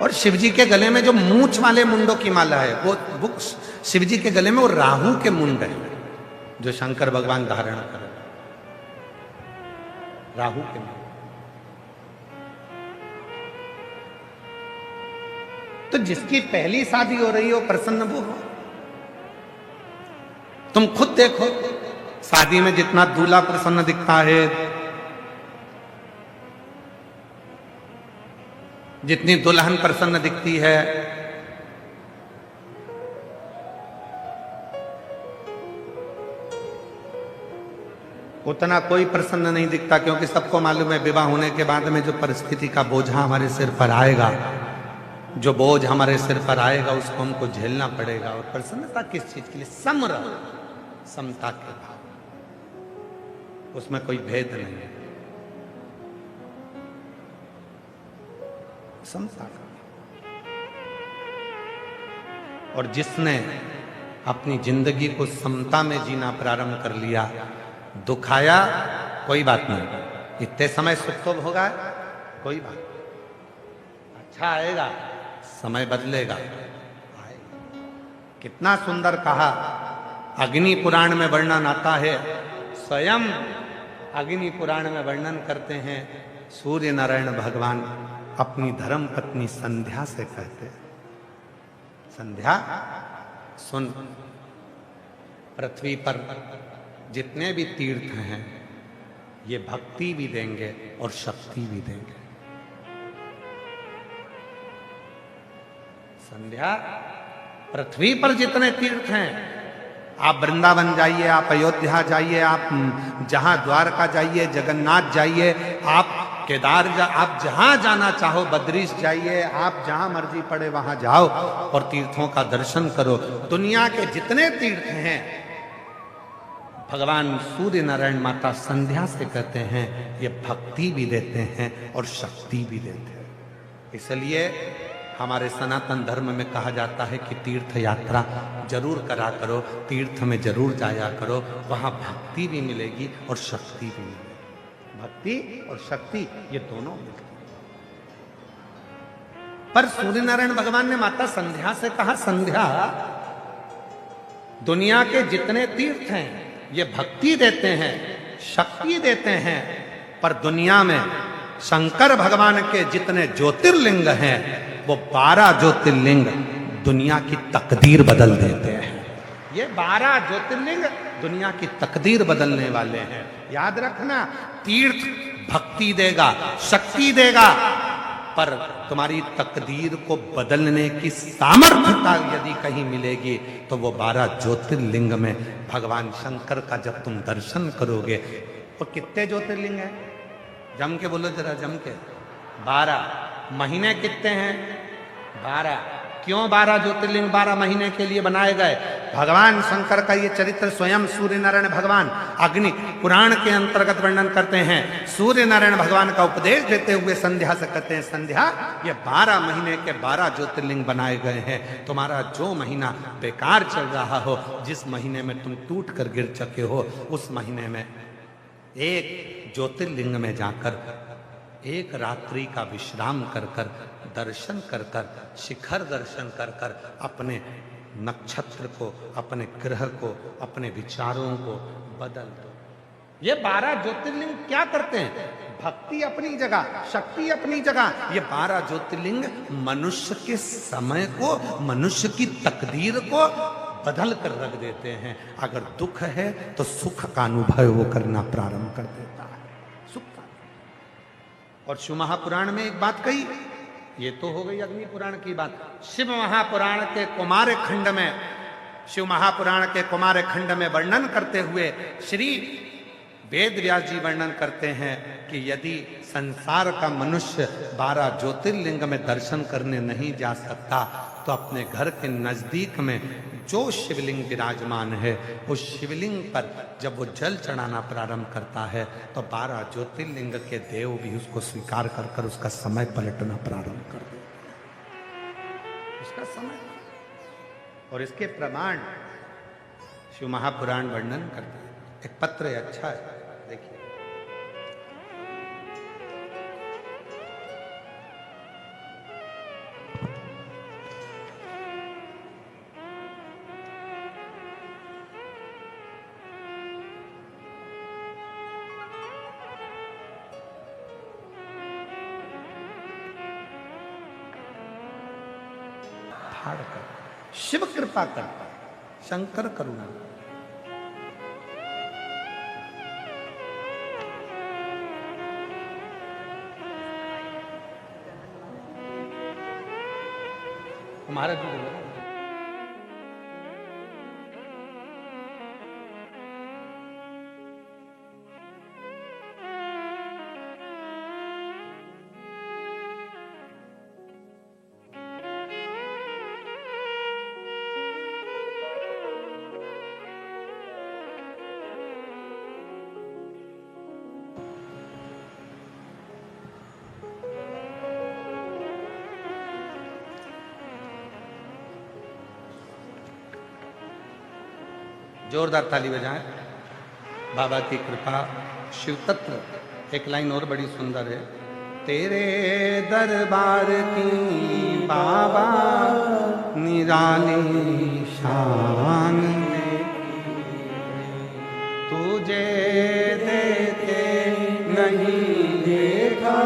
और शिव जी के गले में जो मूंछ वाले मुंडों की माला है वो शिव जी के गले में वो राहु के मुंड है जो शंकर भगवान धारण कर राहु के मुंड। तो जिसकी पहली शादी हो रही हो प्रसन्न वो हो। तुम खुद देखो शादी में जितना दूल्हा प्रसन्न दिखता है, जितनी दुल्हन प्रसन्न दिखती है, उतना कोई प्रसन्न नहीं दिखता, क्योंकि सबको मालूम है विवाह होने के बाद में जो परिस्थिति का बोझा हमारे सिर पर आएगा, जो बोझ हमारे सिर पर आएगा उसको हमको झेलना पड़ेगा। और प्रसन्नता किस चीज के लिए? समर, समता के भाव, उसमें कोई भेद नहीं है, समता का। और जिसने अपनी जिंदगी को समता में जीना प्रारंभ कर लिया, दुख आया कोई बात नहीं, इतने समय सुख तो होगा कोई बात नहीं, अच्छा आएगा, समय बदलेगा, आएगा। कितना सुंदर कहा, अग्नि पुराण में वर्णन आता है, स्वयं अग्नि पुराण में वर्णन करते हैं, सूर्य नारायण भगवान अपनी धर्म पत्नी संध्या से कहते हैं, संध्या सुन, पृथ्वी पर जितने भी तीर्थ हैं ये भक्ति भी देंगे और शक्ति भी देंगे। संध्या, पृथ्वी पर जितने तीर्थ हैं, आप वृंदावन जाइए, आप अयोध्या जाइए, आप जहां द्वारका जाइए, जगन्नाथ जाइए, आप केदार आप जहां जाना चाहो, बद्रीश जाइए, आप जहां मर्जी पड़े वहां जाओ और तीर्थों का दर्शन करो। दुनिया के जितने तीर्थ हैं भगवान सूर्य नारायण माता संध्या से कहते हैं ये भक्ति भी देते हैं और शक्ति भी देते हैं। इसलिए हमारे सनातन धर्म में कहा जाता है कि तीर्थ यात्रा जरूर करा करो, तीर्थ में जरूर जाया करो, वहां भक्ति भी मिलेगी और शक्ति भी मिलेगी। भक्ति और शक्ति ये दोनों मिलती हैं। पर सूर्य नारायण भगवान ने माता संध्या से कहा, संध्या दुनिया के जितने तीर्थ हैं ये भक्ति देते हैं, शक्ति देते हैं, पर दुनिया में शंकर भगवान के जितने ज्योतिर्लिंग हैं वो 12 ज्योतिर्लिंग दुनिया की तकदीर बदल देते हैं। ये 12 ज्योतिर्लिंग दुनिया की तकदीर बदलने वाले हैं। याद रखना, तीर्थ भक्ति देगा, शक्ति देगा, पर तुम्हारी तकदीर को बदलने की सामर्थ्यता यदि कहीं मिलेगी तो वो 12 ज्योतिर्लिंग में भगवान शंकर का जब तुम दर्शन करोगे। तो कितने ज्योतिर्लिंग हैं? जम के बोलो जरा, जम के। 12। महीने कितने हैं? 12। क्यों 12 ज्योतिर्लिंग 12 महीने के लिए बनाए गए? भगवान शंकर का ये चरित्र स्वयं सूर्य नारायण भगवान अग्नि पुराण के अंतर्गत वर्णन करते हैं। सूर्य नारायण भगवान का उपदेश देते हुए संध्या से कहते हैं, संध्या ये 12 महीने के 12 ज्योतिर्लिंग बनाए गए हैं। तुम्हारा जो महीना बेकार चल रहा हो, जिस महीने में तुम टूट कर गिर चुके हो, उस महीने में एक ज्योतिर्लिंग में जाकर एक रात्रि का विश्राम कर कर, दर्शन कर कर, शिखर दर्शन कर कर अपने नक्षत्र को, अपने ग्रह को, अपने विचारों को बदल दो। ये 12 ज्योतिर्लिंग क्या करते हैं? भक्ति अपनी जगह, शक्ति अपनी जगह। ये 12 ज्योतिर्लिंग मनुष्य के समय को, मनुष्य की तकदीर को बदल कर रख देते हैं। अगर दुख है तो सुख का अनुभव वो करना प्रारंभ कर देता है, सुख का। और शिव महापुराण में एक बात कही, ये तो हो गई अग्नि पुराण की बात। शिव महापुराण के कुमार खंड में, शिव महापुराण के कुमार खंड में वर्णन करते हुए श्री वेद व्यास जी वर्णन करते हैं कि यदि संसार का मनुष्य 12 ज्योतिर्लिंग में दर्शन करने नहीं जा सकता तो अपने घर के नजदीक में जो शिवलिंग विराजमान है उस शिवलिंग पर जब वो जल चढ़ाना प्रारंभ करता है तो 12 ज्योतिर्लिंग के देव भी उसको स्वीकार कर कर उसका समय पलटना प्रारंभ कर देते हैं, उसका समय। और इसके प्रमाण शिव महापुराण वर्णन करते हैं। एक पत्र है, अच्छा है, देखिए। फाड़ कर। शिव कृपा करता है, शंकर करुणा। हमारा भी बोला जोरदार ताली बजाएं। बाबा की कृपा, शिव तत्व। एक लाइन और बड़ी सुंदर है। तेरे दरबार की बाबा निराली शान, तुझे देते नहीं देखा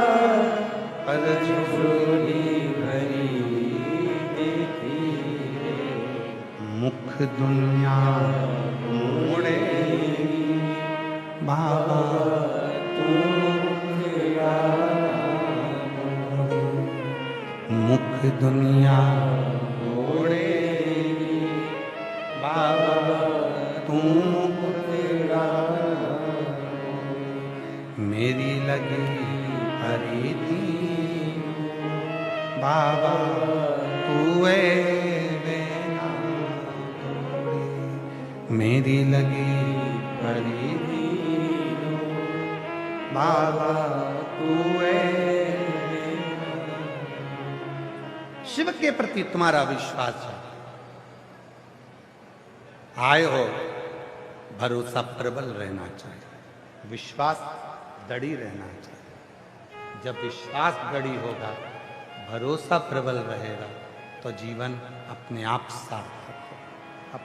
पर झोली भरी देखी, मुख दुनिया मोड़े बाबा तू, मुख दुनिया मोड़े बाबा तू, मेरी लगी हरी थी बाबा तू, मेरी लगी हरी थी बाबा तू। शिव के प्रति तुम्हारा विश्वास है, आए हो, भरोसा प्रबल रहना चाहिए, विश्वास दृढ़ रहना चाहिए। जब विश्वास दृढ़ होगा, भरोसा प्रबल रहेगा, तो जीवन अपने आप सार्थक होगा।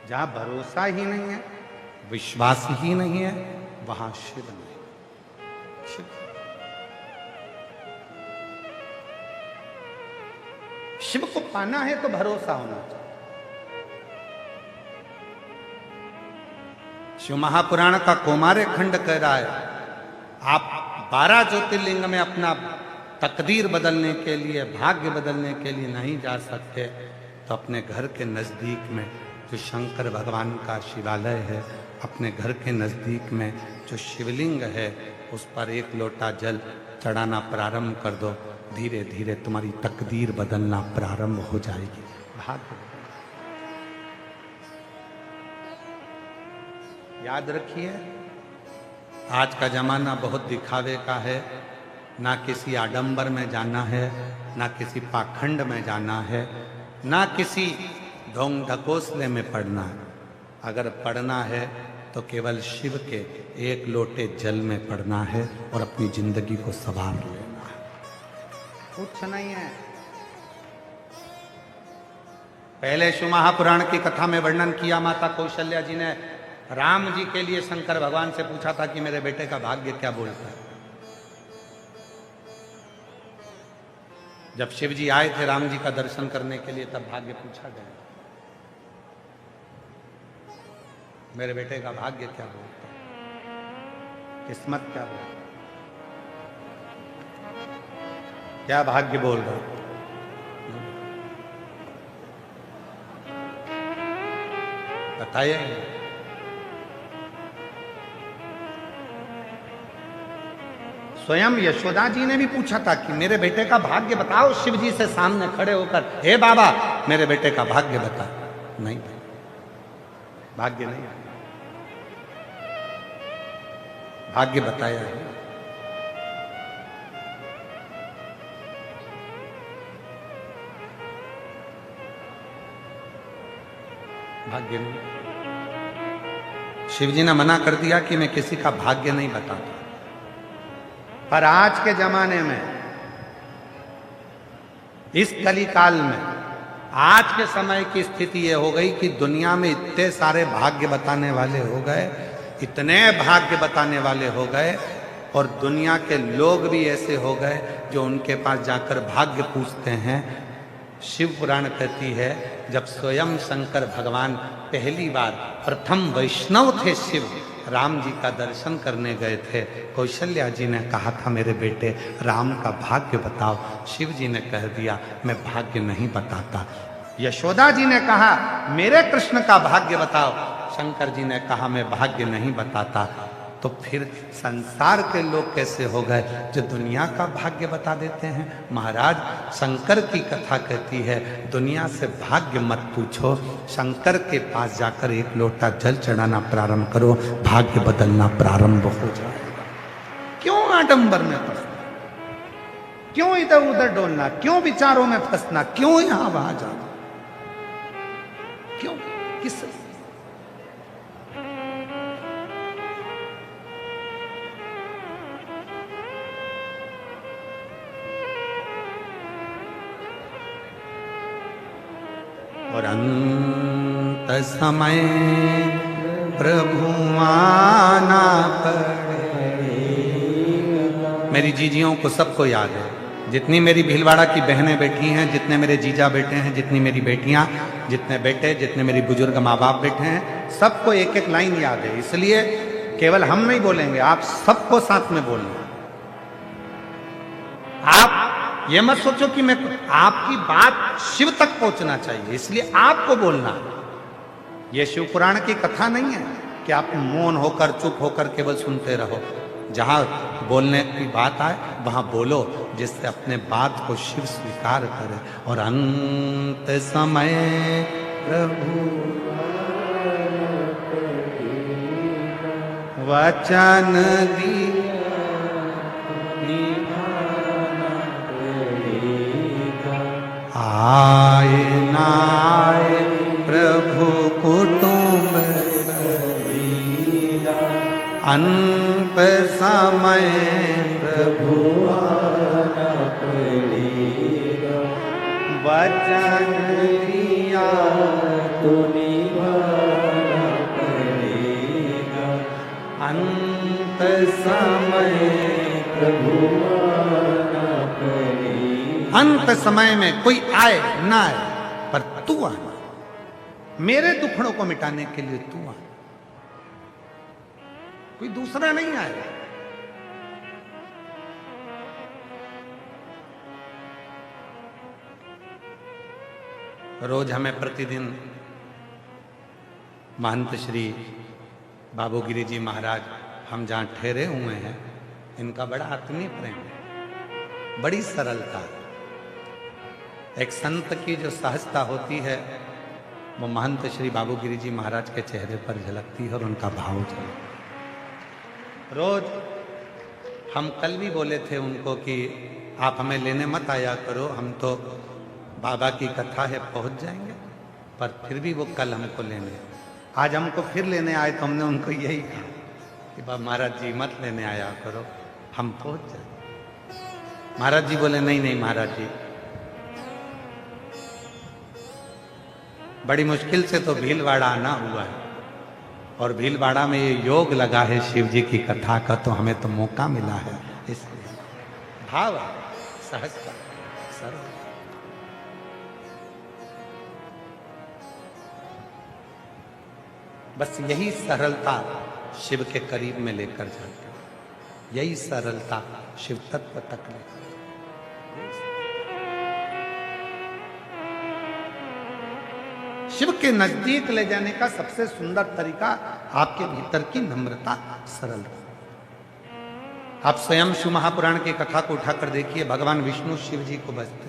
जहां भरोसा ही नहीं है, विश्वास ही नहीं है, वहां शिव नहीं। शिव शिव को पाना है तो भरोसा होना चाहिए। शिव महापुराण का कौमार्य खंड कह रहा है, आप 12 ज्योतिर्लिंग में अपना तकदीर बदलने के लिए, भाग्य बदलने के लिए नहीं जा सकते, तो अपने घर के नजदीक में जो शंकर भगवान का शिवालय है, अपने घर के नजदीक में जो शिवलिंग है, उस पर एक लोटा जल चढ़ाना प्रारंभ कर दो। धीरे धीरे तुम्हारी तकदीर बदलना प्रारंभ हो जाएगी। भाग्य याद रखिए, आज का जमाना बहुत दिखावे का है। ना किसी आडंबर में जाना है, ना किसी पाखंड में जाना है, ना किसी ढोंग ढकोसले में पढ़ना है। अगर पढ़ना है तो केवल शिव के एक लोटे जल में पढ़ना है और अपनी जिंदगी को संवार लेना है, कुछ नहीं है। पहले शिव महापुराण की कथा में वर्णन किया, माता कौशल्या जी ने राम जी के लिए शंकर भगवान से पूछा था कि मेरे बेटे का भाग्य क्या बोलता है। जब शिव जी आए थे राम जी का दर्शन करने के लिए, तब भाग्य पूछा गया, मेरे बेटे का भाग्य क्या बोलता है, किस्मत क्या बोलता है, क्या भाग्य बोल रहा है। बताइए। स्वयं यशोदा जी ने भी पूछा था कि मेरे बेटे का भाग्य बताओ, शिव जी से सामने खड़े होकर, हे बाबा मेरे बेटे का भाग्य बता। नहीं भाग्य नहीं, भाग्य बताया है। भाग्य नहीं। शिव जी ने मना कर दिया कि मैं किसी का भाग्य नहीं बताता। पर आज के जमाने में, इस कलिकाल में, आज के समय की स्थिति यह हो गई कि दुनिया में इतने सारे भाग्य बताने वाले हो गए, इतने भाग्य बताने वाले हो गए, और दुनिया के लोग भी ऐसे हो गए जो उनके पास जाकर भाग्य पूछते हैं शिव पुराण कहती है जब स्वयं शंकर भगवान पहली बार प्रथम वैष्णव थे शिव, राम जी का दर्शन करने गए थे, कौशल्या जी ने कहा था मेरे बेटे राम का भाग्य बताओ। शिव जी ने कह दिया मैं भाग्य नहीं बताता। यशोदा जी ने कहा मेरे कृष्ण का भाग्य बताओ, शंकर जी ने कहा मैं भाग्य नहीं बताता। तो फिर संसार के लोग कैसे हो गए जो दुनिया का भाग्य बता देते हैं। महाराज शंकर की कथा कहती है दुनिया से भाग्य मत पूछो, शंकर के पास जाकर एक लोटा जल चढ़ाना प्रारंभ करो, भाग्य बदलना प्रारंभ हो जाएगा। क्यों आडंबर में फंसना, क्यों इधर उधर डोलना, क्यों विचारों में फंसना, क्यों यहां वहां जाना, क्यों किस और अंत समय प्रभु आना पड़े। मेरी जीजियों को सबको याद है, जितनी मेरी भीलवाड़ा की बहनें बैठी हैं, जितने मेरे जीजा बेटे हैं, जितनी मेरी बेटियां, जितने बेटे, जितने मेरी बुजुर्ग माँ बाप बैठे हैं, सबको एक एक लाइन याद है। इसलिए केवल हम नहीं बोलेंगे, आप सबको साथ में बोलना। आप ये मत सोचो कि मैं, आपकी बात शिव तक पहुंचना चाहिए, इसलिए आपको बोलना। यह शिव पुराण की कथा नहीं है कि आप मौन होकर चुप होकर केवल सुनते रहो। जहां बोलने की बात आए वहां बोलो, जिससे अपने बात को शिव स्वीकार करे। और अंत समय प्रभु वचन दी आए नाए प्रभु कुटुंब अंत समय प्रभु आना पड़ेगा, वचन दिया तो निभाना पड़ेगा, अंत समय प्रभु आना पड़ेगा। अंत समय में कोई आए ना आए पर तू आना, मेरे दुखड़ों को मिटाने के लिए तू आना, कोई दूसरा नहीं आएगा। रोज हमें प्रतिदिन महंत श्री बाबूगिरी जी महाराज, हम जहां ठहरे हुए हैं, इनका बड़ा आत्मीय प्रेम है, बड़ी सरलता। एक संत की जो सहजता होती है वो महंत श्री बाबूगिरी जी महाराज के चेहरे पर झलकती है और उनका भाव झलकता। रोज हम कल भी बोले थे उनको कि आप हमें लेने मत आया करो, हम तो बाबा की कथा है पहुंच जाएंगे, पर फिर भी वो कल हमको लेने, आज हमको फिर लेने आए तो हमने उनको यही कहा कि बाबा महाराज जी मत लेने आया करो, हम पहुंच जाए। महाराज जी बोले नहीं नहीं महाराज जी, बड़ी मुश्किल से तो भीलवाड़ा आना हुआ है और भीलवाड़ा में ये योग लगा है शिव जी की कथा का, तो हमें तो मौका मिला है। इसलिए भाव सहजता सरल, बस यही सरलता शिव के करीब में लेकर जाती है, यही सरलता शिव तत्व तक लेकर। शिव के नजदीक ले जाने का सबसे सुंदर तरीका आपके भीतर की नम्रता, सरलता। आप स्वयं शिव महापुराण की कथा को उठाकर देखिए, भगवान विष्णु शिव जी को बजते,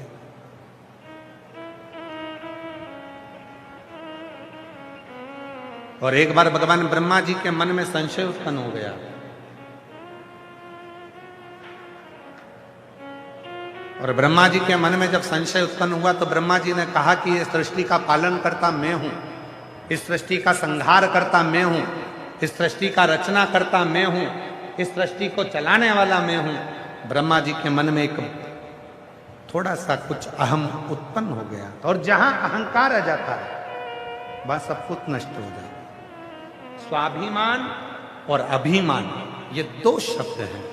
और एक बार भगवान ब्रह्मा जी के मन में संशय उत्पन्न हो गया, और ब्रह्मा जी के मन में जब संशय उत्पन्न हुआ तो ब्रह्मा जी ने कहा कि इस सृष्टि का पालन करता मैं हूं, इस सृष्टि का संहार करता मैं हूं, इस सृष्टि का रचना करता मैं हूं, इस सृष्टि को चलाने वाला मैं हूं। ब्रह्मा जी के मन में एक थोड़ा सा कुछ अहम उत्पन्न हो गया, और जहां अहंकार आ जाता है वह सब कुछ नष्ट हो जाता है। स्वाभिमान और अभिमान ये दो शब्द हैं।